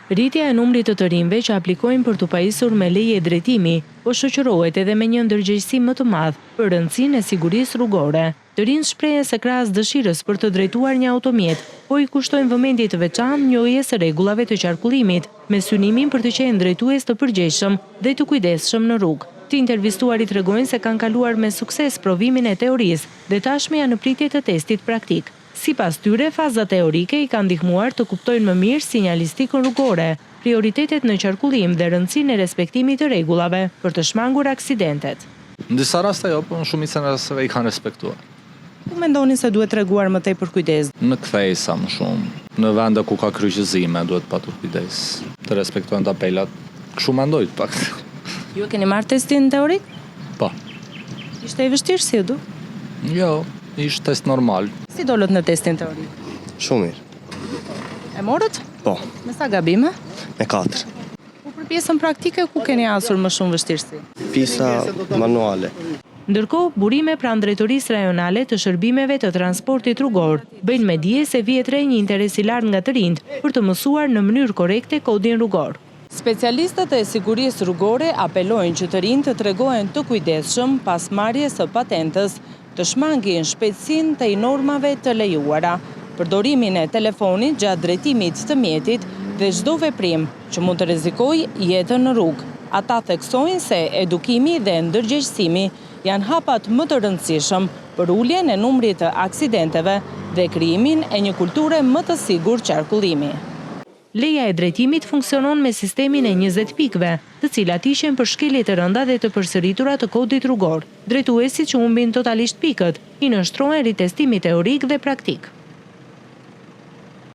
Rritja e numrit të rinjve që aplikojnë për të pajisur me leje drejtimi, po shoqërohet edhe me një ndërgjegjësim më të madh për rëndësinë e sigurisë rrugore. Të rinjt shprehen se krahas dëshirës për të drejtuar një automjet, po i kushtojnë vëmendje të veçantë njohjes së rregullave të qarkullimit, me synimin për të qenë drejtues të përgjegjshëm dhe të kujdesshëm në rrugë. Të intervistuarit tregojnë se kanë kaluar me sukses provimin e teorisë dhe tashmë janë në pritje të testit praktik. Sipas tyre, fazat teorike i kanë ndihmuar të kuptojnë më mirë sinjalistikën rrugore, prioritetet në qarkullim dhe rëndësinë e respektimit të rregullave për të shmangur aksidentet. Në disa raste jo, por në shumicën e rasteve i kanë respektuar. Ku mendoni se duhet treguar më tepër kujdes? Në kthesa më shumë, në vende ku ka kryqëzime duhet patur kujdes, të respektojnë tapelat. Kështu mendoj të paktën. Ju e keni marrë testin teorik? Po. Ishte i vështirë si du? Jo, ishte test normal. Si dolët në testin teorik? Shumë mirë. E morët? Po, Me sa gabime? me 4. Po për pjesën praktike ku keni asur më shumë vështirësi? Pisa manuale. Ndërkohë, burime pranë Drejtorisë Rajonale të Shërbimeve të Transportit Rrugor bëjnë me dije se vjet re një interes i lartë nga të rinjt për të mësuar në mënyrë korrekte kodin rrugor. Specialistët e sigurisë rrugore apelojnë që të rinjt të tregohen të kujdesshëm pas marrjes së patentës, të shmangin shpejtësinë të normave të lejuara, përdorimin e telefonit gjatë drejtimit të mjetit dhe çdo veprim që mund të rrezikojë jetën në rrugë. Ata theksojnë se edukimi dhe ndërgjegjësimi janë hapat më të rëndësishëm për uljen e numrit të aksidenteve dhe krijimin e një kulture më të sigurt qarkullimi. Leja e drejtimit funksionon me sistemin e 20 pikëve, të cilat ishin për shkelje të rënda dhe të përsëritura të kodit rrugor. Drejtuesit që humbin totalisht pikët, i nënshtrohen ritestimit teorik dhe praktik.